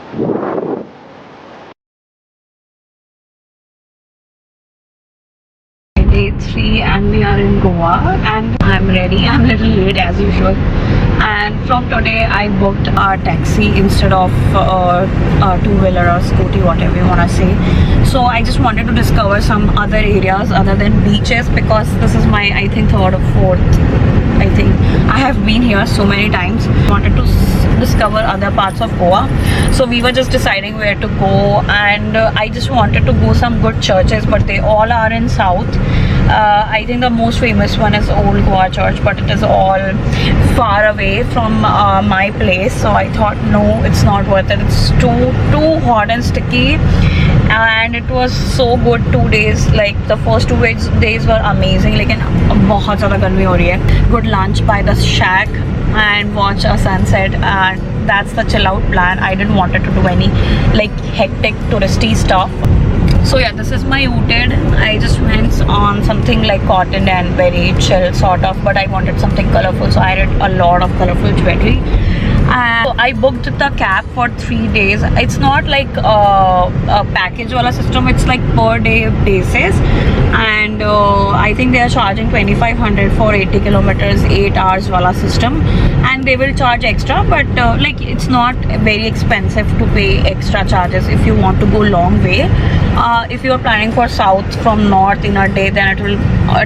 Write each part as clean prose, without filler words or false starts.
Day 3 and we are in Goa and I'm ready. I'm a little late as usual. And from today I booked a taxi instead of a two-wheeler or scooty, whatever you want to say. So I just wanted to discover some other areas other than beaches, because this is my, I think, third or fourth. I think I have been here so many times. Wanted to discover other parts of Goa. So we were just deciding where to go, and I just wanted to go some good churches, but they all are in south. I think the most famous one is Old Goa Church, but it is all far away from my place. So I thought, no, it's not worth it. It's too hot and sticky. And it was so good 2 days. Like the first 2 days were amazing. लेकिन बहुत ज़्यादा गर्मी हो रही है. Good lunch by the shack and watch a sunset, and that's the chill out plan. I didn't want to do any like hectic touristy stuff. So yeah, this is my Ooted. I just went on something like cotton and very chill sort of, but I wanted something colorful, so I had a lot of colorful jewelry. And so I booked the cab for 3 days. It's not like a package wala system, it's like per day basis, and I think they are charging 2500 for 80 kilometers, 8 hours wala system, and they will charge extra, but like it's not very expensive to pay extra charges if you want to go long way. If you are planning for south from north in a day, then it will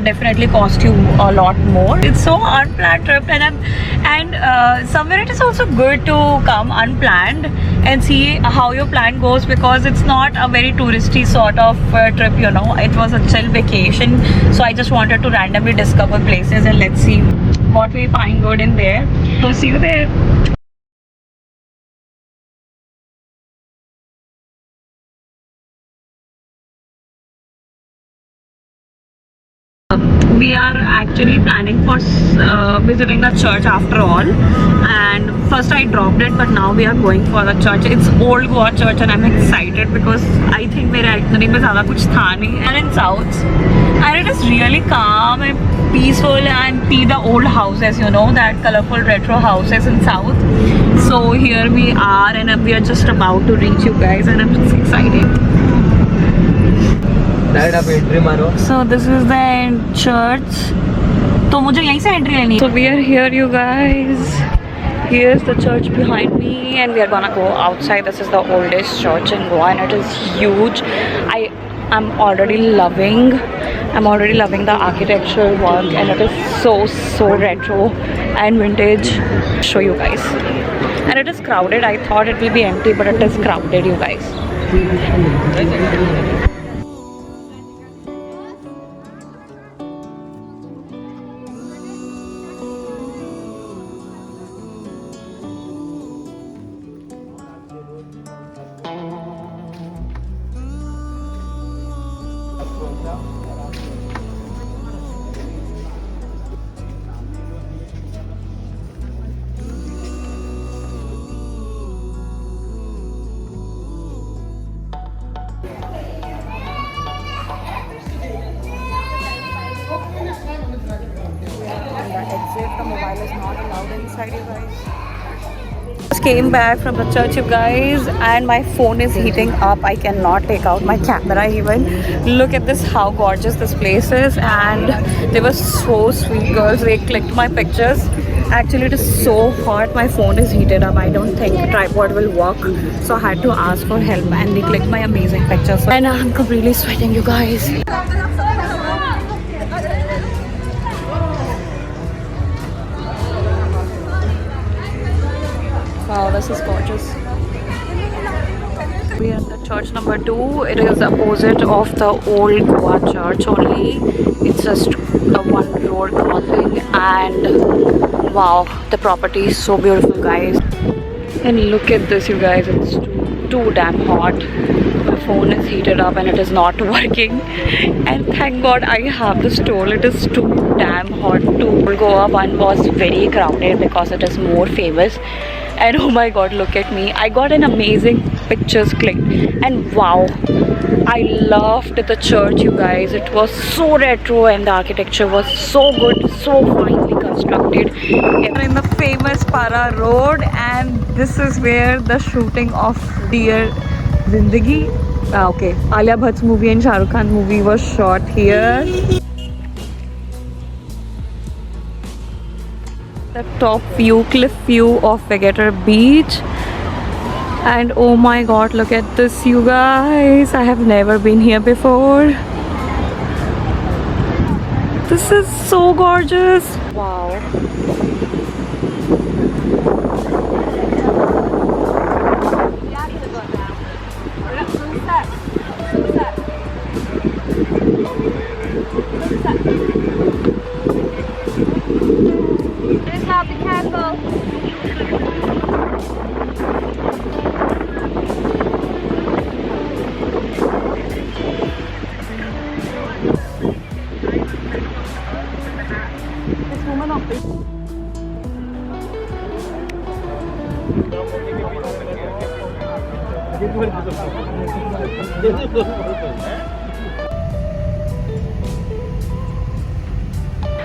definitely cost you a lot more. It's so unplanned trip, and somewhere it is also good to come unplanned and see how your plan goes, because it's not a very touristy sort of trip, you know. It was a chill vacation, so I just wanted to randomly discover places, and let's see what we find good in there. So see you there. We are actually planning for visiting the church after all, and first I dropped it, but now we are going for the church. It's Old Goa Church, and I'm excited because I think मेरे itinerary में ज़्यादा कुछ था नहीं, and in south, and it is really calm and peaceful, and see the old houses, you know, that colorful retro houses in south. So here we are, and we are just about to reach you guys, and I'm just excited. So this is the church. तो मुझे यहीं से entry लेनी है. So we are here, you guys. Here's the church behind me, and we are gonna go outside. This is the oldest church in Goa, and it is huge. I'm already loving the architectural work, and it is so retro and vintage. Show you guys. And it is crowded. I thought it will be empty, but it is crowded, you guys. The mobile is not allowed inside, you guys. Just came back from the church, you guys, and my phone is heating up. I cannot take out my camera even. Look at this, how gorgeous this place is, and they were so sweet girls. They clicked my pictures. Actually, it is so hot, my phone is heated up. I don't think tripod will work, so I had to ask for help, and they clicked my amazing pictures. And I'm completely sweating, you guys. Wow, this is gorgeous. We are at the church number 2. It is opposite of the Old Goa Church only. It's just a one road crossing, and wow, the property is so beautiful, guys. And look at this, you guys. It's too damn hot. My phone is heated up and it is not working. And thank God I have this tool. It is too damn hot. To Goa one was very crowded because it is more famous. And oh my God, look at me. I got an amazing pictures clicked. And wow, I loved the church, you guys. It was so retro and the architecture was so good, so finely constructed in the famous Para Road, and this is where the shooting of Dear Zindagi, okay, Alia Bhatt's movie and Shah Rukh Khan movie was shot here. The top view, cliff view of Vegator Beach. And oh my god, look at this, you guys. I have never been here before. This is so gorgeous. Wow. Be careful.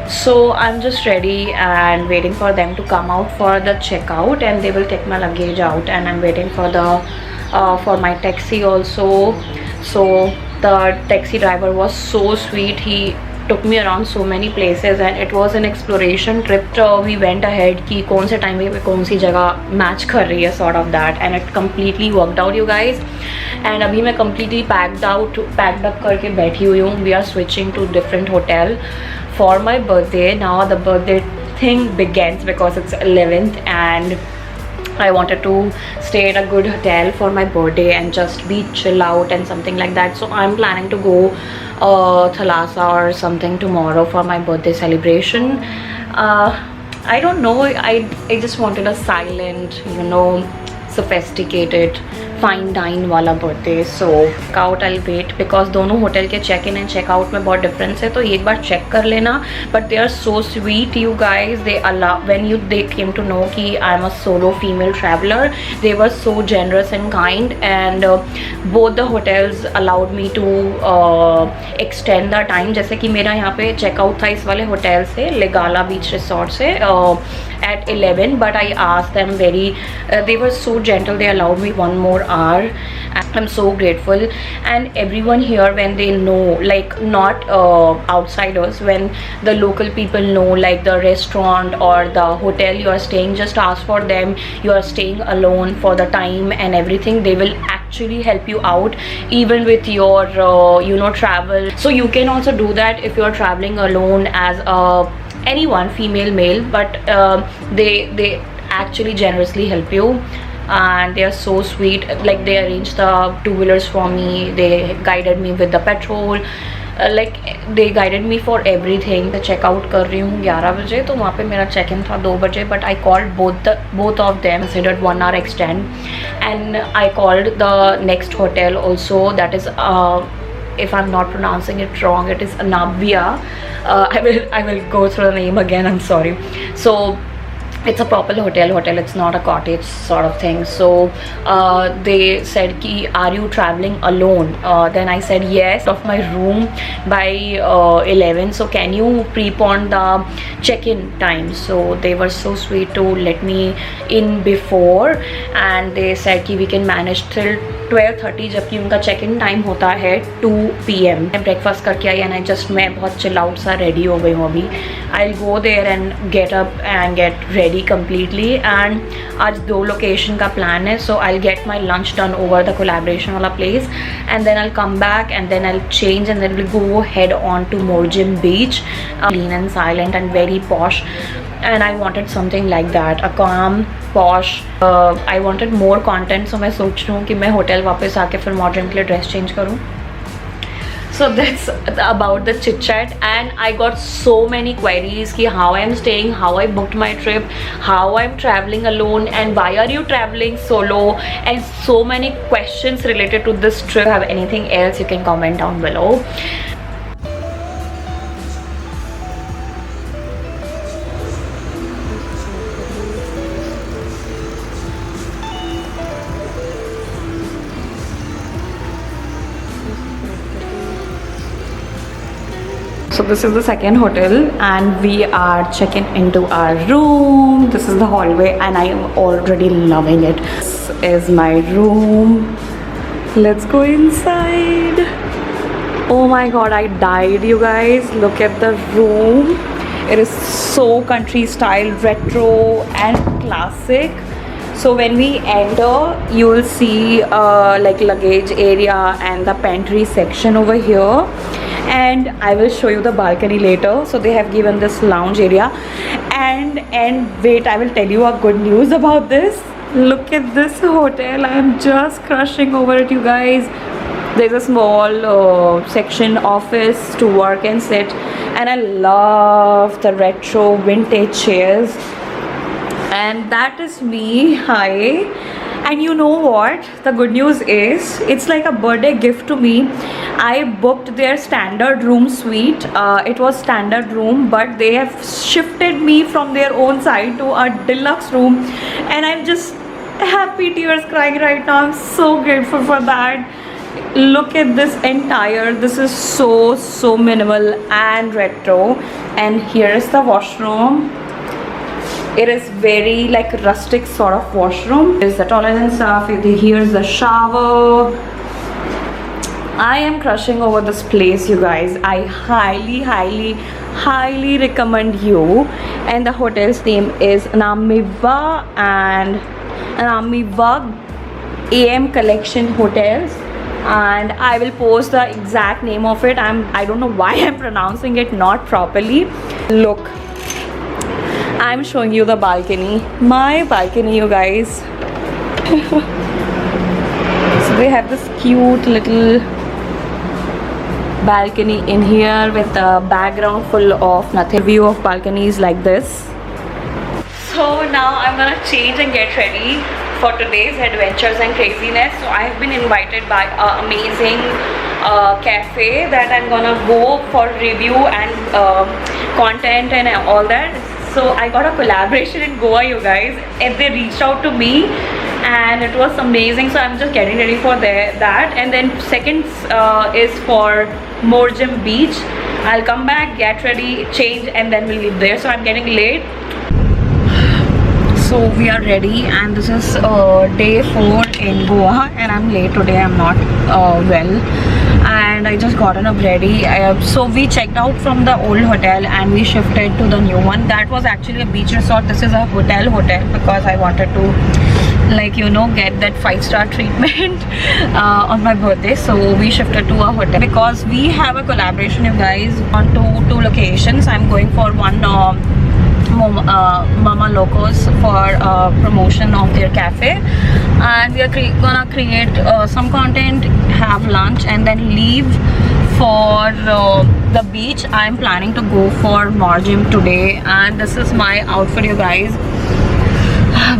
So I'm just ready and waiting for them to come out for the checkout, and they will take my luggage out, and I'm waiting for the for my taxi also. So the taxi driver was so sweet. He took me around so many places, and it was an exploration trip. We went ahead कि कौन से time पे कौन सी जगह match कर रही है, sort of that, and it completely worked out, you guys. And अभी मैं completely packed up करके बैठी हुई हूँ. We are switching to different hotel for my birthday. Now the birthday thing begins because it's 11th, and I wanted to stay at a good hotel for my birthday and just be chill out and something like that. So I'm planning to go Thalassa or something tomorrow for my birthday celebration. I don't know, I just wanted a silent, you know, sophisticated fine dine वाला birthday. So out I'll wait because दोनों hotel के check in and check out में बहुत difference है, तो एक बार check कर लेना. But they are so sweet, you guys. They allow, when they came to know कि I'm a solo female traveler, they were so generous and kind, and both the hotels allowed me to extend the time. जैसे कि मेरा यहाँ पे check out था इस वाले hotel से, Legala Beach Resort से, at 11, but I asked them they were so gentle. They allowed me one more hour. I'm so grateful. And everyone here, when they know, like not outsiders, when the local people know, like the restaurant or the hotel you are staying, just ask for them. You are staying alone for the time and everything, they will actually help you out even with your you know, travel. So you can also do that if you are traveling alone as anyone, female, male, but they actually generously help you, and they are so sweet. Like they arranged the two-wheelers for me, they guided me with the petrol, like they guided me for everything. मैं check out कर रही हूँ 11 बजे, तो वहाँ पे मेरा check in था 2 बजे, but I called both of them, considered 1 hour extend, and I called the next hotel also, that is if I'm not pronouncing it wrong, it is Anabia. I will go through the name again, I'm sorry. So it's a proper hotel, it's not a cottage sort of thing. So they said ki, are you traveling alone? Then I said yes, of my room by 11, so can you prepone the check-in time? So they were so sweet to let me in before, and they said ki we can manage till 12:30, जबकि उनका check in time होता है 2 PM. मैं breakfast करके आई, and मैं बहुत chill out सा ready हो गई हूँ अभी. I go there and get up and get ready completely. And आज 2 लोकेशन का प्लान है, so I get my lunch done over the collaboration वाला place, and then I come back and then I change and then will go head on to Morjim beach. Clean and silent and very posh, and I wanted something like that, a calm, posh. I wanted more content, so मैं सोच रही हूँ कि मैं hotel वापस आके फिर modern के लिए ड्रेस चेंज करूँ. So that's about the chit chat, and I got so many queries ki how I am staying, how I booked my trip, how I'm traveling alone, and why are you traveling solo, and so many questions related to this trip. If you have anything else, you can comment down below. So this is the second hotel and we are checking into our room. This is the hallway and I am already loving it. This is my room. Let's go inside. Oh my god, I died, you guys. Look at the room. It is so country style, retro and classic. So when we enter, you will see like luggage area and the pantry section over here. And I will show you the balcony later. So they have given this lounge area. And wait, I will tell you a good news about this. Look at this hotel. I am just crushing over it, you guys. There's a small section office to work and sit, and I love the retro vintage chairs. And that is me. Hi. And you know what, the good news is it's like a birthday gift to me. I booked their standard room suite. It was standard room, but they have shifted me from their own side to a deluxe room, and I'm just happy tears crying right now. I'm so grateful for that. Look at this entire, this is so minimal and retro. And here is the washroom. It is very like rustic sort of washroom. There's the toilet and stuff. Here's the shower. I am crushing over this place, you guys. I highly recommend you. And the hotel's name is Anamiva and Anamiva AM Collection Hotels. And I will post the exact name of it. I don't know why I'm pronouncing it not properly. Look, I'm showing you the balcony. My balcony, you guys. So they have this cute little balcony in here with a background full of nothing. View of balconies like this. So now I'm gonna change and get ready for today's adventures and craziness. So I have been invited by an amazing cafe that I'm gonna go for review and content and all that. So I got a collaboration in Goa, you guys, and they reached out to me and it was amazing. So I'm just getting ready for that. And then second is for Morjam Beach. I'll come back, get ready, change, and then we'll leave there. So I'm getting late. So we are ready and this is day 4 in Goa and I'm late today. I'm not well and I just gotten up ready. So we checked out from the old hotel and we shifted to the new one. That was actually a beach resort. This is a hotel because I wanted to, like, you know, get that 5-star treatment on my birthday. So we shifted to a hotel because we have a collaboration, you guys, on two locations. I'm going for one Mama Locos for promotion of their cafe, and we are gonna create some content, have lunch, and then leave for the beach. I'm planning to go for Morjam today, and this is my outfit, you guys.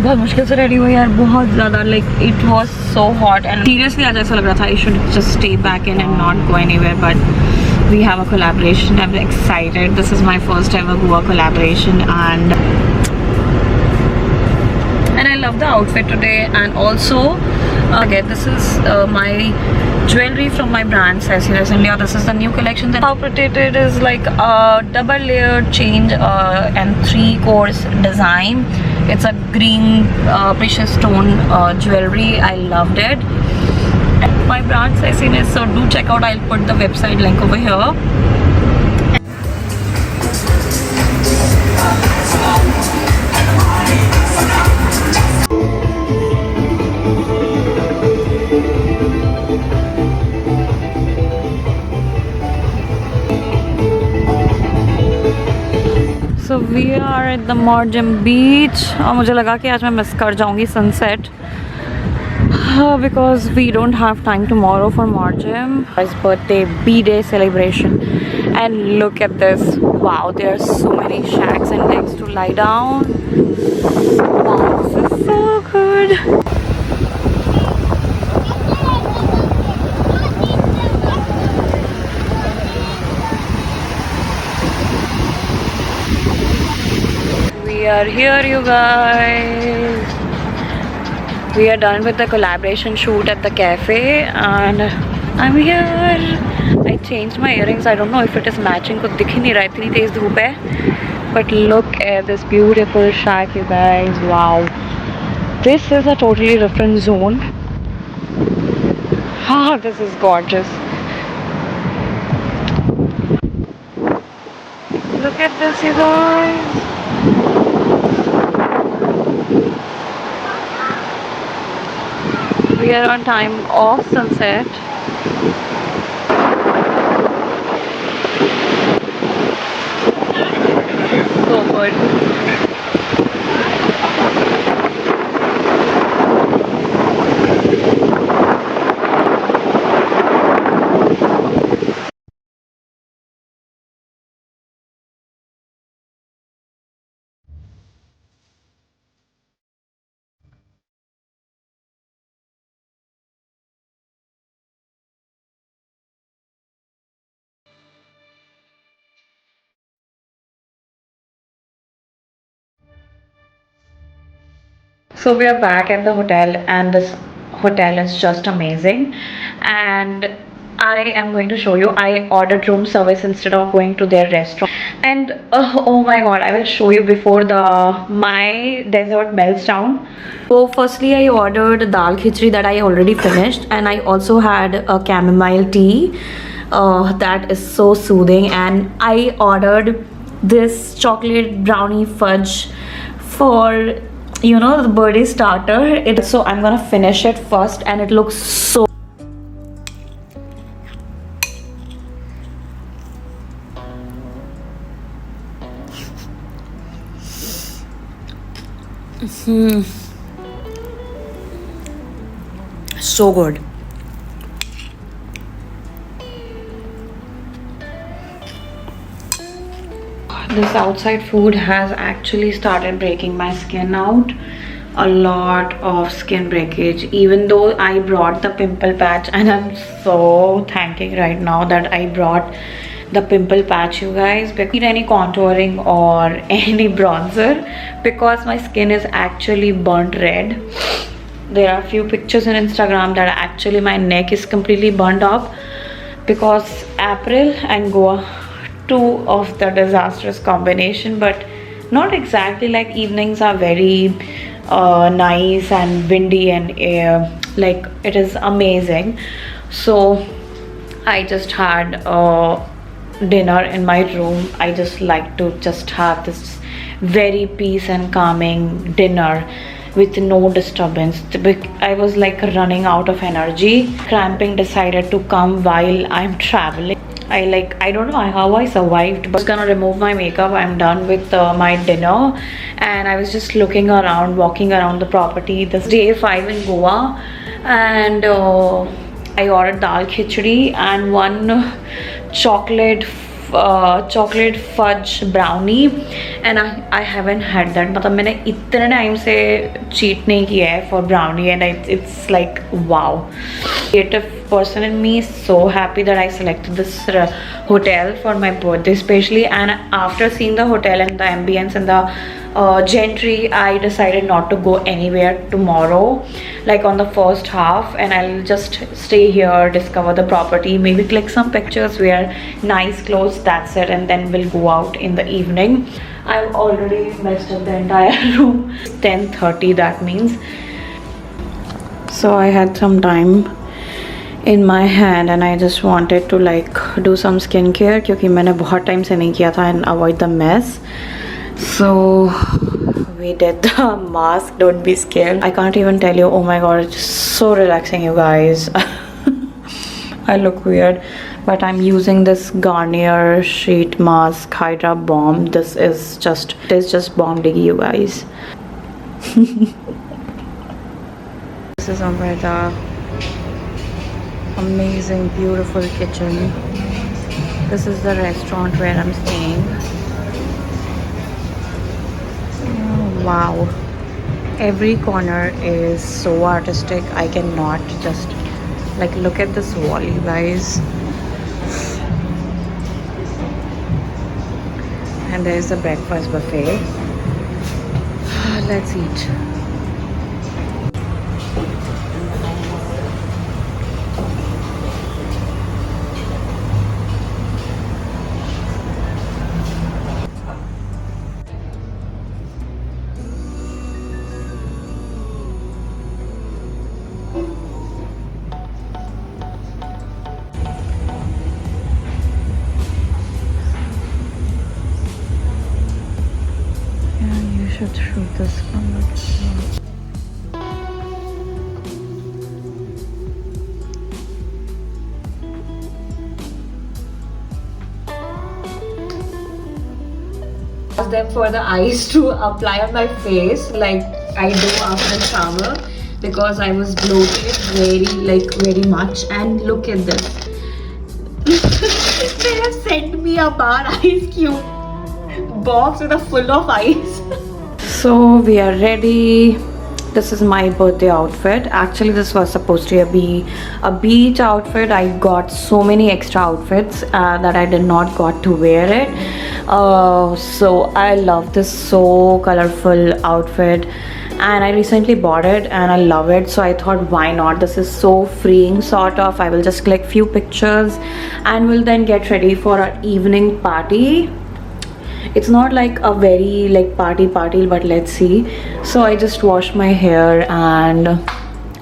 बहुत मुश्किल से ready हुई यार, बहुत ज़्यादा, like it was so hot and seriously आज ऐसा लग रहा था I should just stay back in and not go anywhere, but we have a collaboration. I'm excited. This is my first ever Goa collaboration and I love the outfit today. And also again, this is my jewelry from my brand Sassiness India. This is the new collection. How pretty it is, like a double layered change and 3-course design. It's a green precious stone jewelry. I loved it. My brand Sassiness, so do check out. I'll put the website link over here. So we are at the Morjam beach और मुझे लगा कि आज मैं miss कर जाऊंगी sunset because we don't have time tomorrow for Morjam. His birthday B-day celebration, and look at this. Wow, there are so many shacks and decks to lie down. Wow, this is so good. We are here, you guys. We are done with the collaboration shoot at the cafe and I'm here. I changed my earrings. I don't know if it is matching. कुछ दिख ही नहीं रहा है, इतनी तेज धूप है. But look at this beautiful shack, you guys. Wow. This is a totally different zone. Ah, this is gorgeous. Look at this, you guys. We are on time of sunset. So good. So we are back at the hotel, and this hotel is just amazing. And I am going to show you. I ordered room service instead of going to their restaurant. And oh my god, I will show you before the my dessert melts down. So firstly, I ordered dal khichdi that I already finished, and I also had a chamomile tea. That is so soothing. And I ordered this chocolate brownie fudge for the birthday starter. So I'm gonna finish it first, and it looks so so good. This outside food has actually started breaking my skin out. A lot of skin breakage, even though I brought the pimple patch, and I'm so thanking right now that I brought the pimple patch, you guys, because I don't need any contouring or any bronzer because my skin is actually burnt red. There are a few pictures on Instagram that actually my neck is completely burnt up because April and Goa, two of the disastrous combination, but not exactly. Like evenings are very nice and windy, and like it is amazing. So I just had dinner in my room. I just like to just have this very peace and calming dinner with no disturbance. I was like running out of energy. Cramping decided to come while I'm traveling. I don't know how I survived, but I was gonna remove my makeup. I'm done with my dinner, and I was just looking around, walking around the property. This day 5 in Goa, and I ordered dal khichdi and one chocolate fudge brownie, and I haven't had that. मतलब मैंने इतने time से cheat नहीं किया है for brownie, and it's like wow. Creative person in me is so happy that I selected this hotel for my birthday especially. And after seeing the hotel and the ambience and the gentry, I decided not to go anywhere tomorrow, like on the first half, and I'll just stay here, discover the property, maybe click some pictures, wear nice clothes, that's it, and then we'll go out in the evening. I've already messed up the entire room. 10:30, that means. So I had some time in my hand, and I just wanted to like do some skincare क्योंकि मैंने बहुत time से नहीं किया था, and avoid the mess. So we did the mask. Don't be scared. I can't even tell you. Oh my god, it's so relaxing, you guys. I look weird, but I'm using this Garnier sheet mask Hydra Bomb. This is just bomb diggy, you guys. This is Amrita. Amazing, beautiful kitchen. This is the restaurant where I'm staying. Oh, wow, every corner is so artistic. I cannot just like look at this wall, you guys. And there is the breakfast buffet. Let's eat. Ask them for the ice to apply on my face like I do after shower because I was bloated very much. And look at this. They have sent me a bar ice cube box with a full of ice. So we are ready. This is my birthday outfit. Actually, this was supposed to be a beach outfit. I got so many extra outfits that I did not got to wear it. So I love this so colorful outfit, and I recently bought it and I love it. So I thought, why not? This is so freeing, sort of. I will just click few pictures and we'll then get ready for our evening party. It's not like a very like party, but let's see. So I just washed my hair and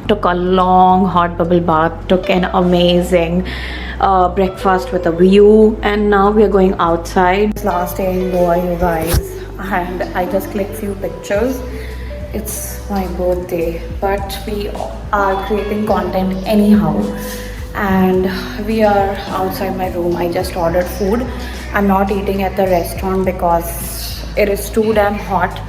took a long hot bubble bath, took an amazing breakfast with a view, and now we are going outside. It's last day in Goa, you guys, and I just clicked few pictures. It's my birthday, but we are creating content anyhow, and we are outside my room. I just ordered food. I'm not eating at the restaurant because it is too damn hot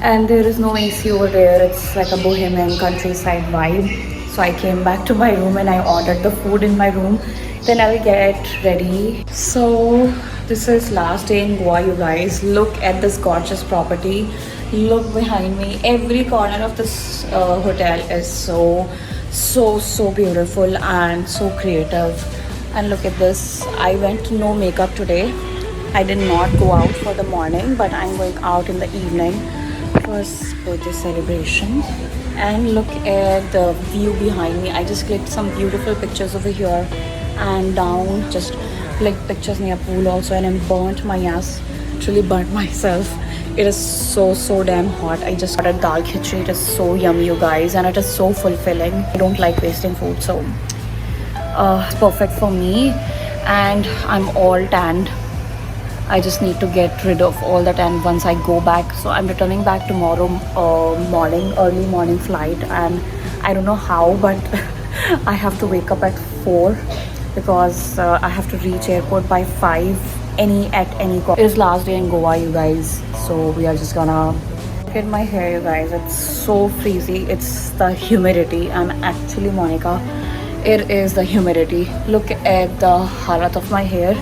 and there is no AC over there. It's like a bohemian countryside vibe. So I came back to my room and I ordered the food in my room. Then I'll get ready. So this is last day in Goa, you guys. Look at this gorgeous property. Look behind me. Every corner of this hotel is so beautiful and so creative. And look at this. I went no makeup today. I did not go out for the morning, but I'm going out in the evening for birthday celebration. And look at the view behind me. I just clicked some beautiful pictures over here and down. Just clicked pictures near pool also, and I burnt my ass. Actually burnt myself. It is so damn hot. I just ordered dal khichdi. It is so yummy, you guys, and it is so fulfilling. I don't like wasting food, so it's perfect for me. And I'm all tanned. I just need to get rid of all the tan once I go back. So I'm returning back tomorrow morning, early morning flight, and I don't know how, but I have to wake up at 4 because I have to reach airport by 5 at any cost. It is last day in Goa, you guys, so we are just gonna look at my hair, you guys. It's so frizzy. It's the humidity. I'm actually Monica. It is the humidity. Look at the halat of my hair.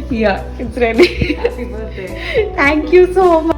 Yeah, it's ready. Happy birthday. Thank you so much.